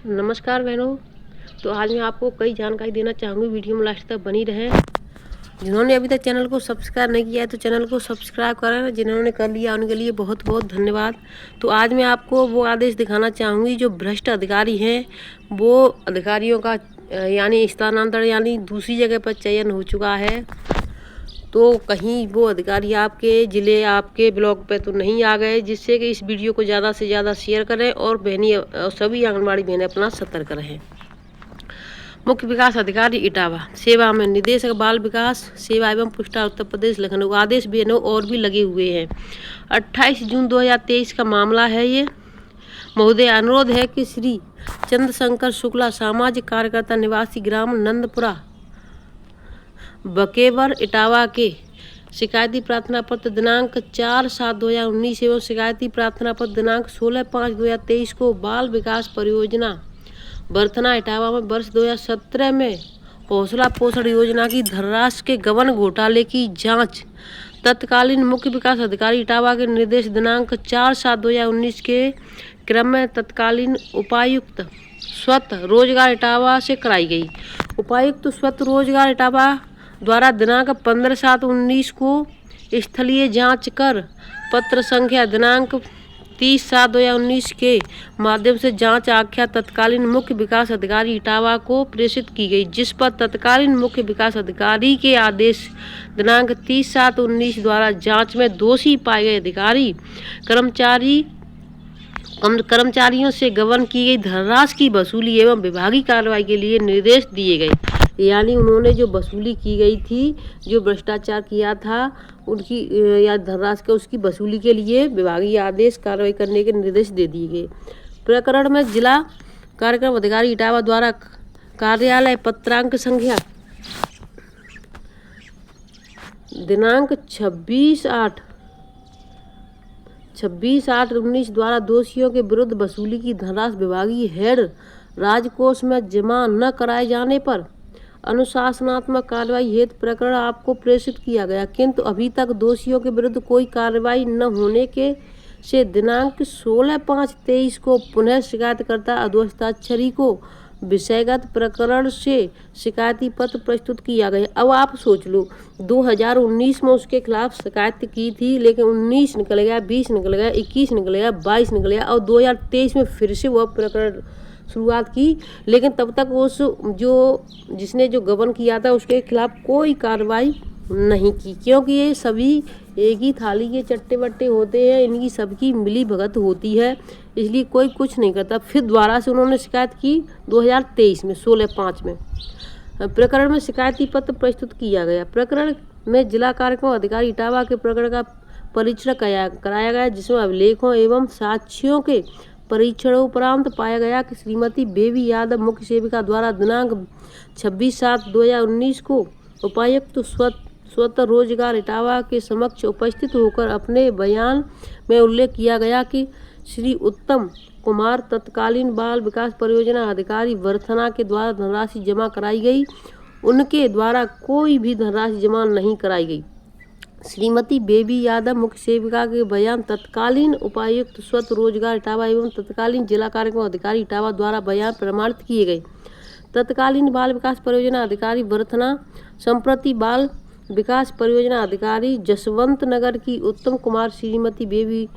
नमस्कार बहनों। तो आज मैं आपको कई जानकारी देना चाहूँगी, वीडियो में लास्ट तक बनी रहे। जिन्होंने अभी तक चैनल को सब्सक्राइब नहीं किया है तो चैनल को सब्सक्राइब करें, जिन्होंने कर लिया उनके लिए बहुत बहुत धन्यवाद। तो आज मैं आपको वो आदेश दिखाना चाहूँगी जो भ्रष्ट अधिकारी हैं, वो अधिकारियों का यानी स्थानांतरण यानी दूसरी जगह पर चयन हो चुका है। तो कहीं वो अधिकारी आपके ज़िले आपके ब्लॉक पे तो नहीं आ गए, जिससे कि इस वीडियो को ज़्यादा से ज़्यादा शेयर करें और सभी आंगनबाड़ी बहनें अपना सतर्क रहें। मुख्य विकास अधिकारी इटावा सेवा में निदेशक बाल विकास सेवा एवं पुष्टार उत्तर प्रदेश लखनऊ आदेश बहनों और भी लगे हुए हैं। 28 जून 2023 का मामला है ये। महोदय, अनुरोध है कि श्री चंद्रशंकर शुक्ला सामाजिक कार्यकर्ता निवासी ग्राम नंदपुरा बकेवर इटावा के शिकायती प्रार्थना पत्र दिनांक 4/7/2019 एवं शिकायती प्रार्थना पत्र दिनांक 16/5/2023 को बाल विकास परियोजना बरथना इटावा में वर्ष 2017 में हौसला पोषण योजना की धनराशि के गबन घोटाले की जांच तत्कालीन मुख्य विकास अधिकारी इटावा के निर्देश दिनांक 4/7/2019 के क्रम में तत्कालीन उपायुक्त स्वतः रोजगार इटावा से कराई गई। उपायुक्त स्वतः रोजगार इटावा द्वारा दिनांक 15/7/19 को स्थलीय जांच कर पत्र संख्या दिनांक 30/7/2019 के माध्यम से जांच आख्या तत्कालीन मुख्य विकास अधिकारी इटावा को प्रेषित की गई, जिस पर तत्कालीन मुख्य विकास अधिकारी के आदेश दिनांक 30/7/19 द्वारा जांच में दोषी पाए गए अधिकारी कर्मचारियों से गबन की गई धनराशि की वसूली एवं विभागीय कार्रवाई के लिए निर्देश दिए गए। यानी उन्होंने जो वसूली की गई थी, जो भ्रष्टाचार किया था उनकी या धनराशि का उसकी वसूली के लिए विभागीय आदेश कार्रवाई करने के निर्देश दे दिए गए। प्रकरण में जिला कार्यक्रम अधिकारी इटावा द्वारा कार्यालय पत्रांक संख्या दिनांक 26/8/19 द्वारा दोषियों के विरुद्ध वसूली की धनराशि विभागीय हेड राजकोष में जमा न कराए जाने पर अनुशासनात्मक कार्रवाई हेतु प्रकरण आपको प्रेषित किया गया, किंतु अभी तक दोषियों के विरुद्ध कोई कार्रवाई न होने के से दिनांक 16/5/23 को पुनः शिकायतकर्ता अधोहस्ताक्षरी को विषयगत प्रकरण से शिकायती पत्र प्रस्तुत किया गया। अब आप सोच लो, 2019 में उसके खिलाफ शिकायत की थी, लेकिन 19 निकल गया, 20 निकल गया, 21 निकल गया, 22 निकल गया और 2023 में फिर से वह प्रकरण शुरुआत की, लेकिन तब तक उस जिसने जो गबन किया था उसके खिलाफ कोई कार्रवाई नहीं की, क्योंकि ये सभी एक ही थाली के चट्टे बट्टे होते हैं, इनकी सबकी मिली भगत होती है, इसलिए कोई कुछ नहीं करता। फिर दोबारा से उन्होंने शिकायत की 2023 में 16/5 में प्रकरण में शिकायती पत्र प्रस्तुत किया गया। प्रकरण में जिला कार्यक्रम अधिकारी इटावा के प्रकरण का परीक्षण कराया गया, जिसमें अभिलेखों एवं साक्ष्यों के परीक्षणोपरांत पाया गया कि श्रीमती बेबी यादव मुख्य सेविका द्वारा दिनांक 26/7/2019 को उपायुक्त स्वतः रोजगार इटावा के समक्ष उपस्थित होकर अपने बयान में उल्लेख किया गया कि श्री उत्तम कुमार तत्कालीन बाल विकास परियोजना अधिकारी बरथना के द्वारा धनराशि जमा कराई गई, उनके द्वारा कोई भी धनराशि जमा नहीं कराई गई। श्रीमती बेबी यादव मुख्य सेविका के बयान तत्कालीन उपायुक्त स्वतः रोजगार इटावा एवं तत्कालीन जिला कार्यक्रम अधिकारी इटावा द्वारा बयान प्रमाणित किए गए। तत्कालीन बाल विकास परियोजना अधिकारी बरथना संप्रति बाल विकास परियोजना अधिकारी जसवंत नगर की उत्तम कुमार श्रीमती बेबी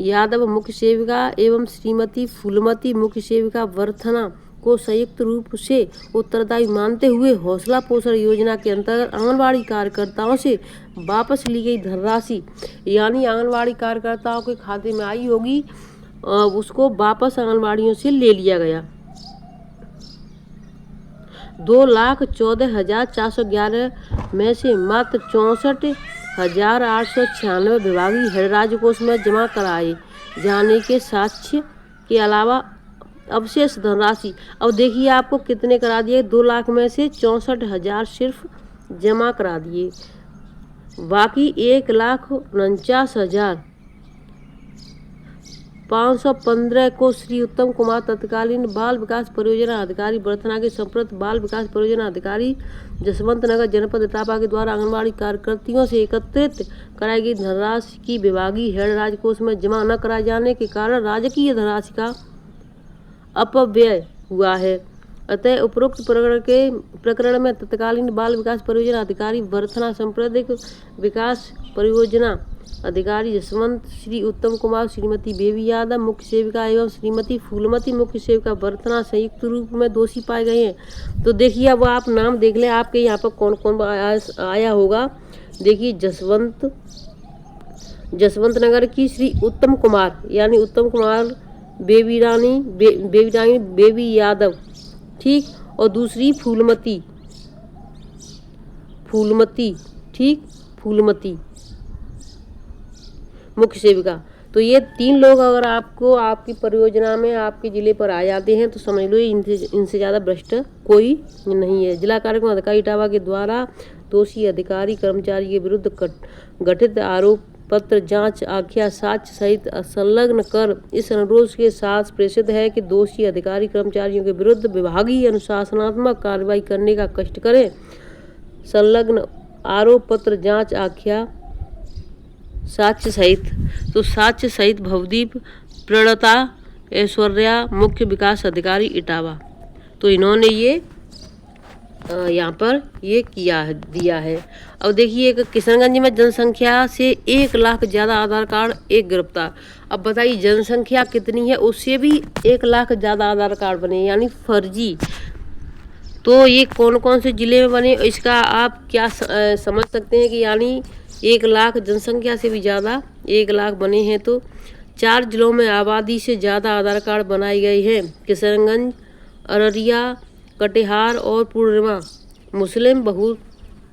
यादव मुख्य सेविका एवं श्रीमती फूलमती मुख्य सेविका बरथना को संयुक्त रूप से उत्तरदायी मानते हुए हौसला पोषण योजना के अंतर्गत आंगनबाड़ी कार्यकर्ताओं से वापस ली गई धनराशि, यानी आंगनबाड़ी कार्यकर्ताओं के खाते में आई होगी, उसको वापस आंगनबाड़ियों से ले लिया गया। 2,14,411 में से मात्र 64,896 विभागीय हेड राजकोष में जमा कराए जाने के साक्ष्य के अलावा अवशेष धनराशि अब देखिए आपको कितने करा दिए। 2 लाख में से 64,000 सिर्फ जमा करा दिए, बाकी 1,49,515 को श्री उत्तम कुमार तत्कालीन बाल विकास परियोजना अधिकारी बरथना के संप्रत बाल विकास परियोजना अधिकारी जसवंत नगर जनपद इटावा के द्वारा आंगनबाड़ी कार्यकर्तियों से एकत्रित कराई गई धनराशि की विभागीय हेड राजकोष में जमा न कराए जाने के कारण राजकीय धनराशि का अपव्यय हुआ है। अतः उपरोक्त प्रकरण में तत्कालीन बाल विकास परियोजना अधिकारी बरथना, सांप्रदायिक विकास परियोजना अधिकारी जसवंत, श्री उत्तम कुमार, श्रीमती बेबी यादव मुख्य सेविका एवं श्रीमती फूलमती मुख्य सेविका बरथना संयुक्त रूप में दोषी पाए गए हैं। तो देखिए अब आप नाम देख लें, आपके यहाँ पर कौन कौन आया होगा। देखिए जसवंत नगर की श्री उत्तम कुमार यानी उत्तम कुमार, बेबी रानी बेबी यादव, ठीक, और दूसरी फूलमती, ठीक, फूलमती मुख्य सेविका। तो ये 3 लोग अगर आपको आपकी परियोजना में आपके जिले पर आ जाते हैं तो समझ लो इनसे ज़्यादा भ्रष्ट कोई नहीं है। जिला कार्यक्रम अधिकारी इटावा के द्वारा दोषी अधिकारी कर्मचारी के विरुद्ध गठित आरोप पत्र जांच आख्या साक्ष्य सहित संलग्न कर इस अनुरोध के साथ प्रेषित है कि दोषी अधिकारी कर्मचारियों के विरुद्ध विभागीय अनुशासनात्मक कार्रवाई करने का कष्ट करें। संलग्न आरोप पत्र जांच आख्या साक्ष्य सहित, तो साक्ष्य सहित भवदीप, प्रणता, ऐश्वर्या मुख्य विकास अधिकारी इटावा। तो इन्होंने ये यहाँ पर ये दिया है। अब देखिए किशनगंज में जनसंख्या से 1 लाख ज़्यादा आधार कार्ड, 1 गिरफ्तार। अब बताइए जनसंख्या कितनी है, उससे भी 1 लाख ज़्यादा आधार कार्ड बने यानी फर्जी। तो ये कौन कौन से ज़िले में बने, इसका आप क्या समझ सकते हैं कि यानी 1 लाख जनसंख्या से भी ज़्यादा 1 लाख बने हैं। तो 4 जिलों में आबादी से ज़्यादा आधार कार्ड बनाए गए हैं। किशनगंज, अररिया, कटिहार और पूर्णिया मुस्लिम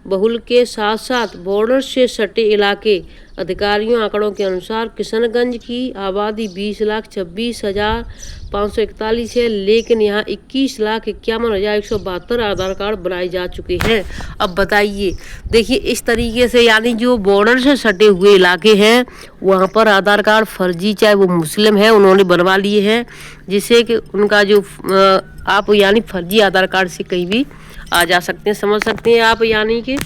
बहुल के साथ साथ बॉर्डर से सटे इलाके। अधिकारियों आंकड़ों के अनुसार किशनगंज की आबादी 20,26,541 है, लेकिन यहाँ 21,51,172 आधार कार्ड बनाए जा चुके हैं। अब बताइए, देखिए इस तरीके से यानी जो बॉर्डर से सटे हुए इलाके हैं वहाँ पर आधार कार्ड फर्जी, चाहे वो मुस्लिम है, उन्होंने बनवा लिए हैं, जिससे कि उनका जो आप यानी फर्जी आधार कार्ड से कहीं भी आ जा सकते हैं। समझ सकते हैं आप, यानी कि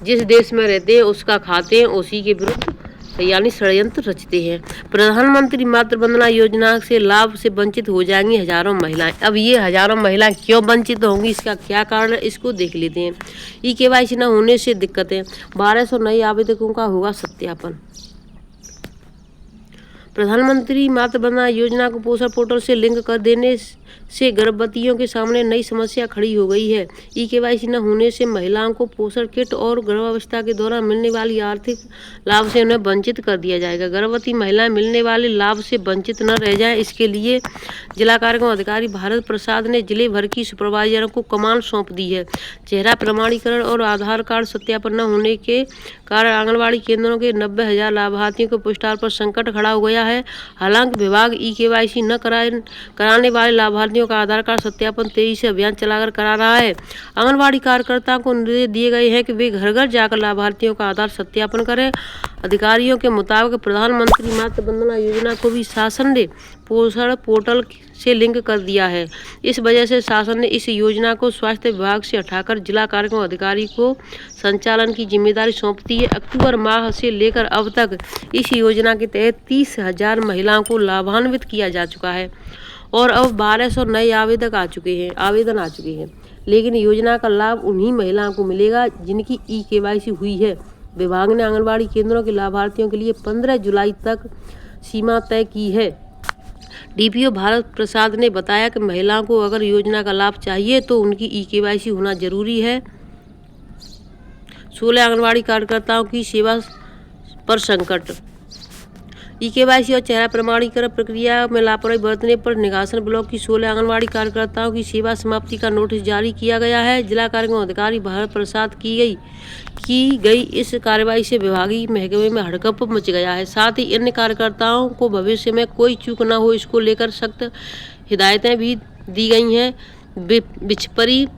जिस देश में रहते हैं उसका खाते हैं, उसी के विरुद्ध यानी षड्यंत्र रचते हैं। प्रधानमंत्री मातृ वंदना योजना से लाभ से वंचित हो जाएंगी हजारों महिलाएं। अब ये हजारों महिलाएं क्यों वंचित होंगी, इसका क्या कारण है, इसको देख लेते हैं। KYC न होने से दिक्कतें, 1200 नए आवेदकों का होगा सत्यापन। प्रधानमंत्री मातृ वंदना योजना को पोषण पोर्टल से लिंक कर देने से गर्भवतियों के सामने नई समस्या खड़ी हो गई है। KYC न होने से महिलाओं को पोषण किट और गर्भावस्था के दौरान मिलने वाली आर्थिक लाभ से उन्हें वंचित कर दिया जाएगा। गर्भवती महिलाएं मिलने वाले लाभ से वंचित न रह जाएं, इसके लिए जिला कार्यक्रम अधिकारी भारत प्रसाद ने जिले भर की सुपरवाइजरों को कमान सौंप दी है। चेहरा प्रमाणीकरण और आधार कार्ड सत्यापन न होने के कारण आंगनबाड़ी केंद्रों के 90,000 लाभार्थियों के पुष्टार पर संकट खड़ा हो गया है। हालांकि विभाग KYC न कराने वाले लाभार्थियों का आधार कार्ड सत्यापन तेजी से अभियान चलाकर करा रहा है। आंगनबाड़ी कार्यकर्ताओं को निर्देश दिए गए हैं कि वे घर घर जाकर लाभार्थियों का आधार सत्यापन करें। अधिकारियों के मुताबिक प्रधानमंत्री मातृ वंदना योजना को भी शासन ने पोषण पोर्टल से लिंक कर दिया है। इस वजह से शासन ने इस योजना को स्वास्थ्य विभाग से हटाकर जिला कार्यक्रम अधिकारी को संचालन की जिम्मेदारी सौंप दी है। अक्टूबर माह से लेकर अब तक इस योजना के तहत 30,000 महिलाओं को लाभान्वित किया जा चुका है और अब 1200 नए आवेदन आ चुके हैं। लेकिन योजना का लाभ उन्हीं महिलाओं को मिलेगा जिनकी KYC हुई है। विभाग ने आंगनबाड़ी केंद्रों के लाभार्थियों के लिए 15 जुलाई तक सीमा तय की है। DPO भारत प्रसाद ने बताया कि महिलाओं को अगर योजना का लाभ चाहिए तो उनकी KYC होना जरूरी है। 16 आंगनबाड़ी कार्यकर्ताओं की सेवा पर संकट। KYC और चेहरा प्रमाणीकरण प्रक्रिया में लापरवाही बरतने पर निगासन ब्लॉक की 16 आंगनबाड़ी कार्यकर्ताओं की सेवा समाप्ति का नोटिस जारी किया गया है। जिला कार्यक्रम अधिकारी भारत प्रसाद की गई इस कार्रवाई से विभागीय महकमे में हड़कंप मच गया है। साथ ही अन्य कार्यकर्ताओं को भविष्य में कोई चूक न हो, इसको लेकर सख्त हिदायतें भी दी गई हैं। बिचपरी,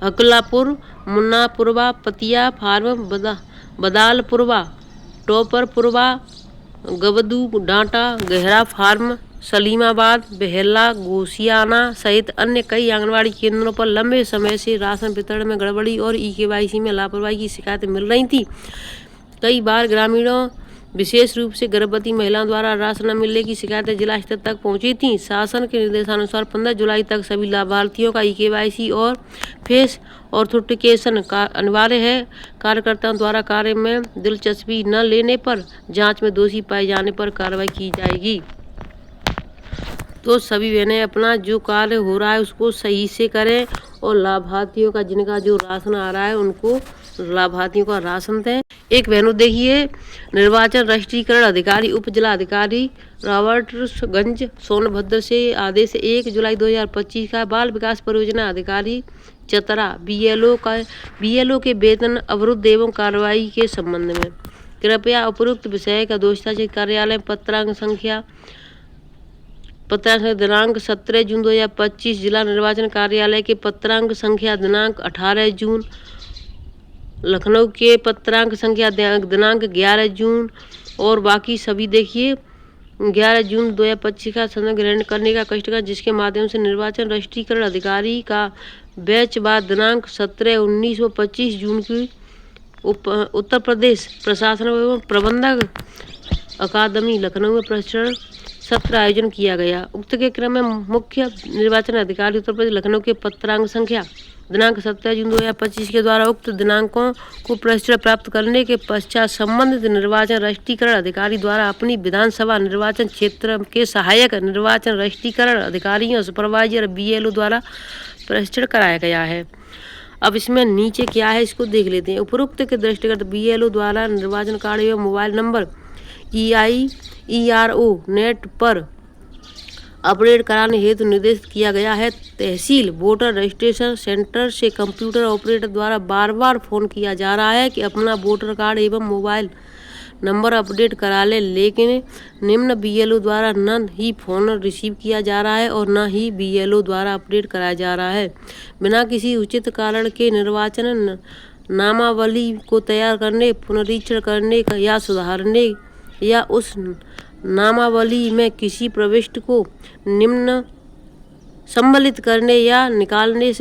हकलापुर, मुन्नापुरवा, पतिया फार्म, बदालपुरवा, टोपरपुरवा, गवदू डांटा, गहरा फार्म, सलीमाबाद, बेहला, गोसियाना सहित अन्य कई आंगनबाड़ी केंद्रों पर लंबे समय से राशन वितरण में गड़बड़ी और KYC में लापरवाही की शिकायतें मिल रही थी। कई बार ग्रामीणों विशेष रूप से गर्भवती महिलाओं द्वारा राशन न मिलने की शिकायतें जिला स्तर तक पहुंची थीं। शासन के निर्देशानुसार 15 जुलाई तक सभी लाभार्थियों का ई-केवाईसी और फेस ऑथेंटिकेशन का अनिवार्य है। कार्यकर्ताओं द्वारा कार्य में दिलचस्पी न लेने पर जांच में दोषी पाए जाने पर कार्रवाई की जाएगी। तो सभी बहनें अपना जो कार्य हो रहा है उसको सही से करें और लाभार्थियों का जिनका जो राशन आ रहा है उनको लाभार्थियों का राशन दें। एक बहनों देखिए, निर्वाचन राष्ट्रीयकरण अधिकारी उप जिला अधिकारी रॉबर्ट्सगंज सोनभद्र से आदेश 1 जुलाई 2025 का बाल विकास परियोजना अधिकारी चतरा बीएलओ के वेतन अवरुद्ध एवं कार्रवाई के संबंध में कृपया उपरोक्त विषय का दोषता कार्यालय दिनांक 17 जून 2025, जिला निर्वाचन कार्यालय के पत्रांक संख्या दिनांक 18 जून, लखनऊ के पत्रांक संख्या दिनांक 11 जून और बाकी सभी देखिए 11 जून 2025 का संदर्भ ग्रहण करने का कष्ट कर, जिसके माध्यम से निर्वाचन राष्ट्रीयकरण अधिकारी का बैच बाद दिनांक 17, 19 व 25 जून की उत्तर प्रदेश प्रशासन एवं प्रबंधक अकादमी लखनऊ में प्रशिक्षण सत्र आयोजन किया गया। उक्त के क्रम में मुख्य निर्वाचन अधिकारी उत्तर प्रदेश लखनऊ के पत्रांक संख्या दिनांक 17 जून 2025 के द्वारा उक्त दिनांकों को प्रशिक्षण प्राप्त करने के पश्चात संबंधित निर्वाचन राष्ट्रीयकरण अधिकारी द्वारा अपनी विधानसभा निर्वाचन क्षेत्र के सहायक निर्वाचन राष्ट्रीयकरण अधिकारियों सुपरवाइजर बीएलओ द्वारा प्रशिक्षण कराया गया है। अब इसमें नीचे क्या है इसको देख लेते हैं। उपरोक्त के दृष्टिगत बीएलओ द्वारा निर्वाचन कार्ड एवं मोबाइल नंबर ERO नेट पर अपडेट कराने हेतु निर्देशित किया गया है। तहसील वोटर रजिस्ट्रेशन सेंटर से कंप्यूटर ऑपरेटर द्वारा बार बार फोन किया जा रहा है कि अपना वोटर कार्ड एवं मोबाइल नंबर अपडेट करा ले, लेकिन निम्न बीएलओ द्वारा न ही फोन रिसीव किया जा रहा है और न ही बीएलओ द्वारा अपडेट कराया जा रहा है। बिना किसी उचित कारण के निर्वाचन नामावली को तैयार करने, पुनरीक्षण करने या सुधारने या उस नामावली में किसी प्रविष्टि को निम्न सम्मिलित करने या निकालने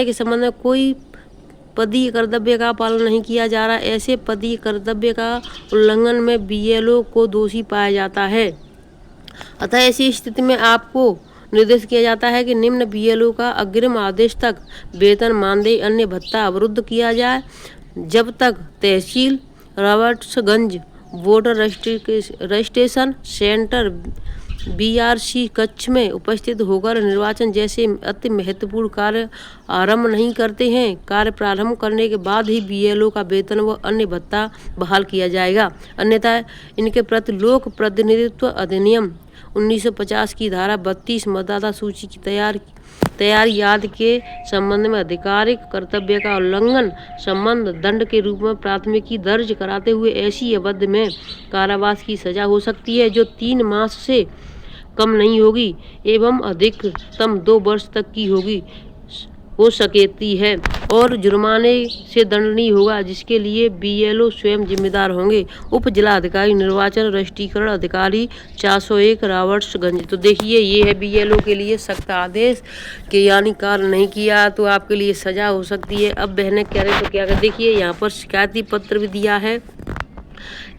के संबंध में कोई पदीय कर्तव्य का पालन नहीं किया जा रहा। ऐसे पदीय कर्तव्य का उल्लंघन में बीएलओ को दोषी पाया जाता है। अतः ऐसी स्थिति में आपको निर्देश किया जाता है कि निम्न बीएलओ का अग्रिम आदेश तक वेतन, मानदेय, अन्य भत्ता अवरुद्ध किया जाए, जब तक तहसील Robertsganj voter registration centre BRC कक्ष में उपस्थित होकर निर्वाचन जैसे अति महत्वपूर्ण कार्य आरंभ नहीं करते हैं। कार्य प्रारंभ करने के बाद ही बीएलओ का वेतन व अन्य भत्ता बहाल किया जाएगा, अन्यथा इनके प्रति लोक प्रतिनिधित्व अधिनियम 1950 की धारा 32 मतदाता सूची की तैयारी आदि के संबंध में आधिकारिक कर्तव्य का उल्लंघन संबंध दंड के रूप में प्राथमिकी दर्ज कराते हुए ऐसी अवधि में कारावास की सजा हो सकती है जो 3 मास से कम नहीं होगी एवं अधिकतम 2 वर्ष तक की हो सकती है और जुर्माने से दंडनीय होगा, जिसके लिए बीएलओ स्वयं जिम्मेदार होंगे। उप जिला अधिकारी निर्वाचन राष्ट्रीयकरण अधिकारी 401 रॉबर्ट्सगंज। तो देखिए ये है बीएलओ के लिए सख्त आदेश कि यानी कार्य नहीं किया तो आपके लिए सजा हो सकती है। अब बहनें कह रहे तो क्या कर, देखिए यहाँ पर शिकायती पत्र भी दिया है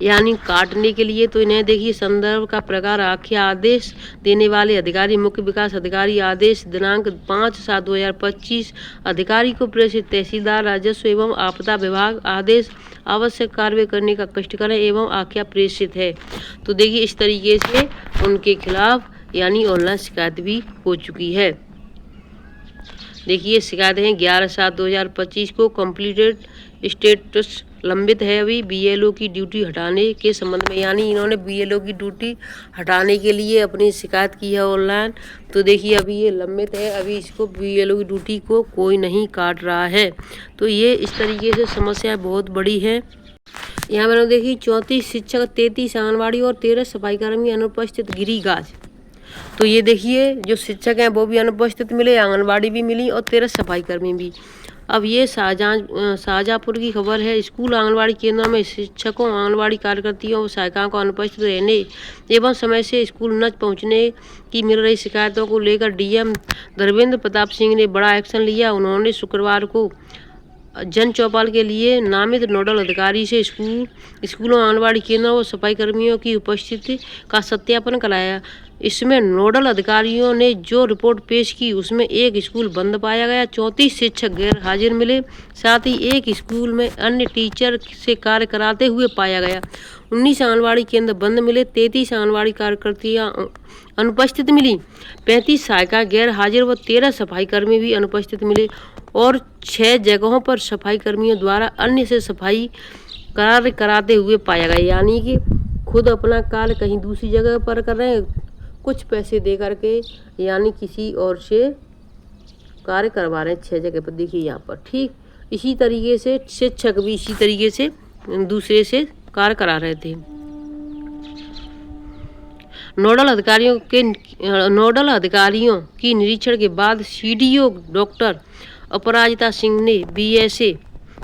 यानी काटने के लिए। तो इन्हें देखिए संदर्भ का प्रकार आख्या आदेश देने वाले अधिकारी मुख्य विकास अधिकारी आदेश दिनांक 5/7/2025 अधिकारी को प्रेषित तहसीलदार राजस्व एवं आपदा विभाग आदेश आवश्यक कार्रवाई करने का कष्ट करें एवं आख्या प्रेषित है। तो देखिए इस तरीके से उनके खिलाफ यानी ऑनलाइन शिकायत भी हो चुकी है। देखिए शिकायतें हैं 11/7/2025 को कंप्लीटेड स्टेटस लंबित है अभी बीएलओ की ड्यूटी हटाने के संबंध में, यानी इन्होंने बीएलओ की ड्यूटी हटाने के लिए अपनी शिकायत की है ऑनलाइन। तो देखिए अभी ये लंबित है, अभी इसको बीएलओ की ड्यूटी को कोई नहीं काट रहा है। तो ये इस तरीके से समस्या बहुत बड़ी है। यहाँ मैंने देखी 34 शिक्षक, 33 आंगनबाड़ी और 13 सफाईकर्मी अनुपस्थित गिरिगाज। तो ये देखिए जो शिक्षक हैं वो भी अनुपस्थित मिले, आंगनबाड़ी भी मिली और 13 सफाईकर्मी भी। अब ये शाहजहाँपुर की खबर है। स्कूल आंगनबाड़ी केंद्रों में शिक्षकों, आंगनबाड़ी कार्यकर्तियों और सहायिकाओं को अनुपस्थित रहने एवं समय से स्कूल न पहुंचने की मिल रही शिकायतों को लेकर डीएम धर्मेंद्र प्रताप सिंह ने बड़ा एक्शन लिया। उन्होंने शुक्रवार को जन चौपाल के लिए नामित नोडल अधिकारी से स्कूलों, आंगनबाड़ी केंद्रों और सफाई कर्मियों की उपस्थिति का सत्यापन कराया। इसमें नोडल अधिकारियों ने जो रिपोर्ट पेश की उसमें एक स्कूल बंद पाया गया, 34 शिक्षक गैर हाजिर मिले, साथ ही एक स्कूल में अन्य टीचर से कार्य कराते हुए पाया गया। 19 आंगनबाड़ी केंद्र बंद मिले, 33 आंगनबाड़ी कार्यकर्तियां अनुपस्थित मिली, 35 सहायिका गैर हाजिर व 13 सफाई कर्मी भी अनुपस्थित मिले और 6 जगहों पर सफाई कर्मियों द्वारा अन्य से सफाई कार्य कराते हुए पाया गया। यानी कि खुद अपना कार्य कहीं दूसरी जगह पर कर रहे हैं, कुछ पैसे दे करके, यानी किसी और से कार्य करवा रहे हैं 6 जगह पर। देखिए यहाँ पर ठीक इसी तरीके से शिक्षक भी इसी तरीके से दूसरे से कार्य करा रहे थे। नोडल अधिकारियों की निरीक्षण के बाद सीडीओ डॉक्टर अपराजिता सिंह ने बीएसए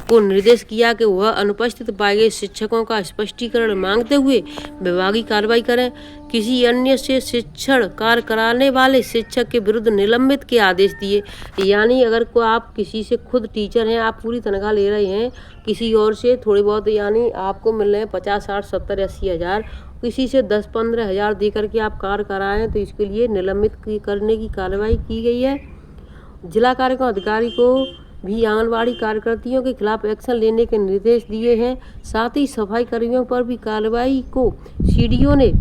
को निर्देश किया कि वह अनुपस्थित पाए गए शिक्षकों का स्पष्टीकरण मांगते हुए विभागीय कार्रवाई करें। किसी अन्य से शिक्षण कार्य कराने वाले शिक्षक के विरुद्ध निलंबित के आदेश दिए। यानी अगर को आप किसी से खुद टीचर हैं, आप पूरी तनख्वाह ले रहे हैं, किसी और से थोड़ी बहुत, यानी आपको मिल रहे हैं 50, 60, 70, 80 हज़ार, किसी से 10-15 हज़ार दे करके आप कार्य कराएं, तो इसके लिए निलंबित करने की कार्रवाई की गई है। जिला कार्यक्रम अधिकारी को भी आंगनबाड़ी कार्यकर्तियों के खिलाफ एक्शन लेने के निर्देश दिए हैं। साथ ही सफाई कर्मियों पर भी कार्रवाई को सीडीओ ने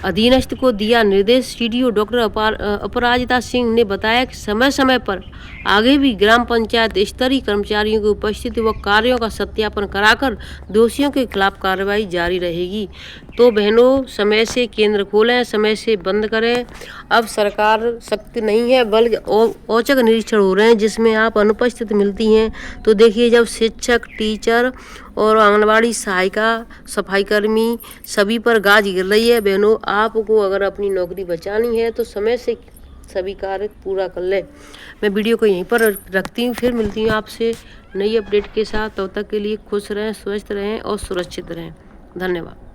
अधीनस्थ को दिया निर्देश। सीडीओ डॉक्टर अपराजिता सिंह ने बताया कि समय समय पर आगे भी ग्राम पंचायत स्तरीय कर्मचारियों की उपस्थिति व कार्यों का सत्यापन कराकर दोषियों के खिलाफ कार्रवाई जारी रहेगी। तो बहनों, समय से केंद्र खोलें, समय से बंद करें। अब सरकार सख्त नहीं है, बल्कि औचक निरीक्षण हो रहे हैं जिसमें आप अनुपस्थित मिलती हैं। तो देखिए, जब शिक्षक, टीचर और आंगनबाड़ी सहायिका, सफाई कर्मी सभी पर गाज गिर रही है, बहनों आपको अगर अपनी नौकरी बचानी है तो समय से सभी कार्य पूरा कर लें। मैं वीडियो को यहीं पर रखती हूँ, फिर मिलती हूँ आपसे नई अपडेट के साथ। तब तक के लिए खुश रहें, स्वस्थ रहें और सुरक्षित रहें। धन्यवाद।